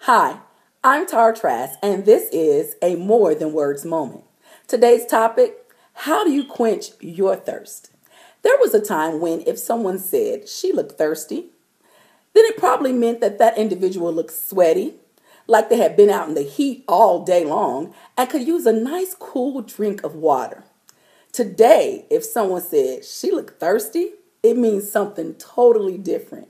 Hi, I'm Trass, and this is a More Than Words moment. Today's topic, how do you quench your thirst? There was a time when if someone said she looked thirsty, then it probably meant that that individual looked sweaty, like they had been out in the heat all day long, and could use a nice cool drink of water. Today, if someone said she looked thirsty, it means something totally different.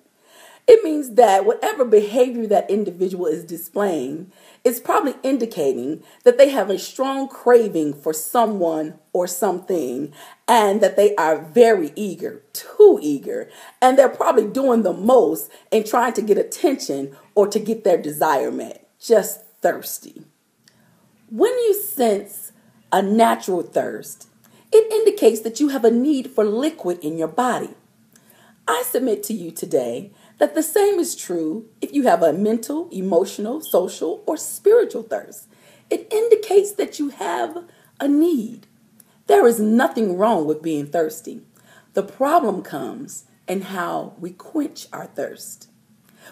It means that whatever behavior that individual is displaying is probably indicating that they have a strong craving for someone or something and that they are very eager, too eager, and they're probably doing the most in trying to get attention or to get their desire met. Just thirsty. When you sense a natural thirst, it indicates that you have a need for liquid in your body. I submit to you today that the same is true if you have a mental, emotional, social, or spiritual thirst. It indicates that you have a need. There is nothing wrong with being thirsty. The problem comes in how we quench our thirst.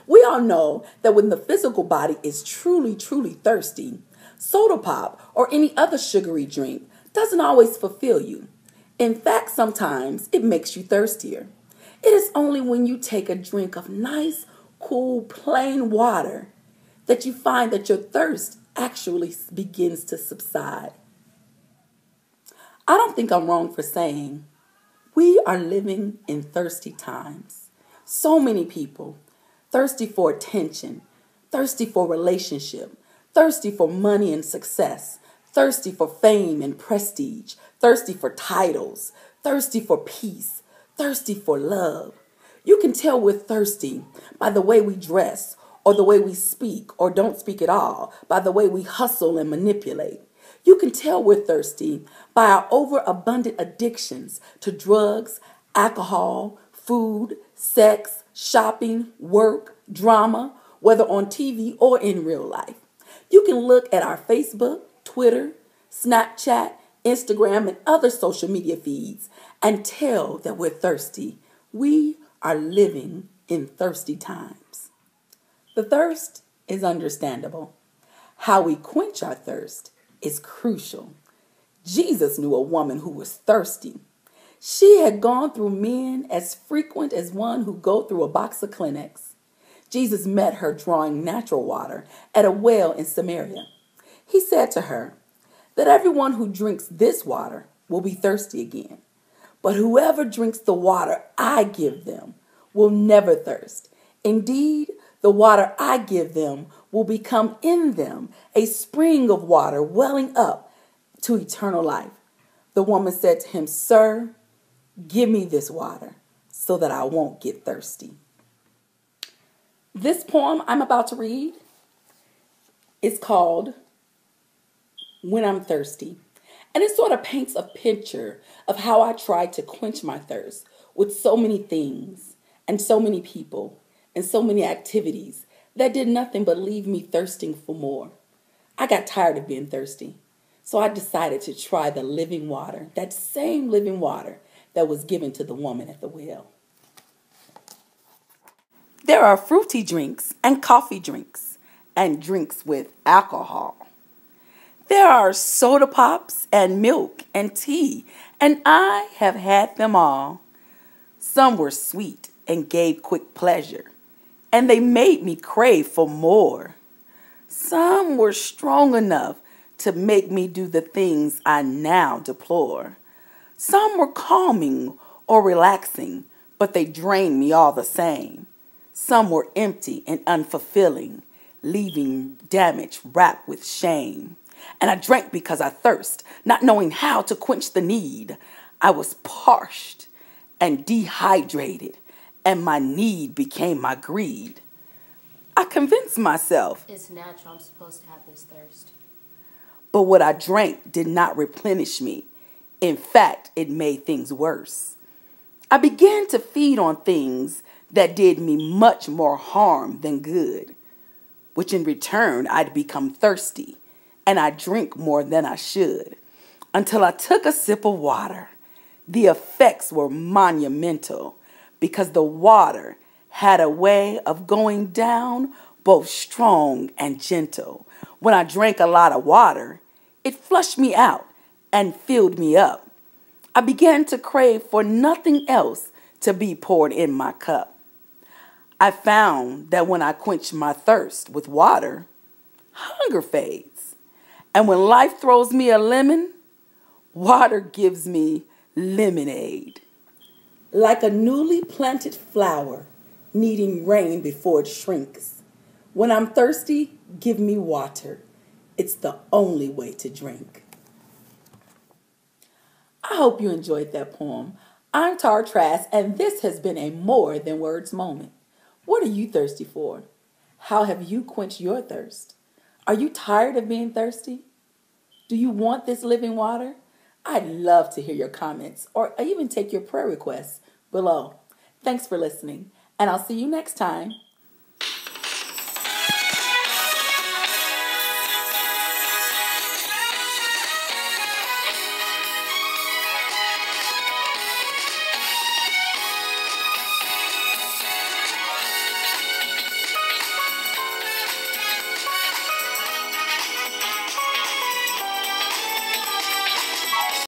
We all know that when the physical body is truly thirsty, soda pop or any other sugary drink doesn't always fulfill you. In fact, sometimes it makes you thirstier. It is only when you take a drink of nice, cool, plain water that you find that your thirst actually begins to subside. I don't think I'm wrong for saying we are living in thirsty times. So many people thirsty for attention, thirsty for relationship, thirsty for money and success, thirsty for fame and prestige, thirsty for titles, thirsty for peace, thirsty for love. You can tell we're thirsty by the way we dress or the way we speak or don't speak at all, by the way we hustle and manipulate. You can tell we're thirsty by our overabundant addictions to drugs, alcohol, food, sex, shopping, work, drama, whether on TV or in real life. You can look at our Facebook, Twitter, Snapchat, Instagram, and other social media feeds and tell that we're thirsty. We are living in thirsty times. The thirst is understandable. How we quench our thirst is crucial. Jesus knew a woman who was thirsty. She had gone through men as frequent as one who go through a box of Kleenex. Jesus met her drawing natural water at a well in Samaria. He said to her that everyone who drinks this water will be thirsty again. But whoever drinks the water I give them will never thirst. Indeed, the water I give them will become in them a spring of water welling up to eternal life. The woman said to him, "Sir, give me this water so that I won't get thirsty." This poem I'm about to read is called When I'm Thirsty. And it sort of paints a picture of how I tried to quench my thirst with so many things and so many people and so many activities that did nothing but leave me thirsting for more. I got tired of being thirsty, so I decided to try the living water, that same living water that was given to the woman at the well. There are fruity drinks and coffee drinks and drinks with alcohol. There are soda pops and milk and tea, and I have had them all. Some were sweet and gave quick pleasure, and they made me crave for more. Some were strong enough to make me do the things I now deplore. Some were calming or relaxing, but they drained me all the same. Some were empty and unfulfilling, leaving damage wrapped with shame. And I drank because I thirst, not knowing how to quench the need. I was parched and dehydrated, and my need became my greed. I convinced myself it's natural, I'm supposed to have this thirst. But what I drank did not replenish me. In fact, it made things worse. I began to feed on things that did me much more harm than good, which in return I'd become thirsty. And I drink more than I should, until I took a sip of water. The effects were monumental because the water had a way of going down both strong and gentle. When I drank a lot of water, it flushed me out and filled me up. I began to crave for nothing else to be poured in my cup. I found that when I quench my thirst with water, hunger fades. And when life throws me a lemon, water gives me lemonade. Like a newly planted flower needing rain before it shrinks. When I'm thirsty, give me water. It's the only way to drink. I hope you enjoyed that poem. I'm Trass, and this has been a More Than Words moment. What are you thirsty for? How have you quenched your thirst? Are you tired of being thirsty? Do you want this living water? I'd love to hear your comments or even take your prayer requests below. Thanks for listening, and I'll see you next time.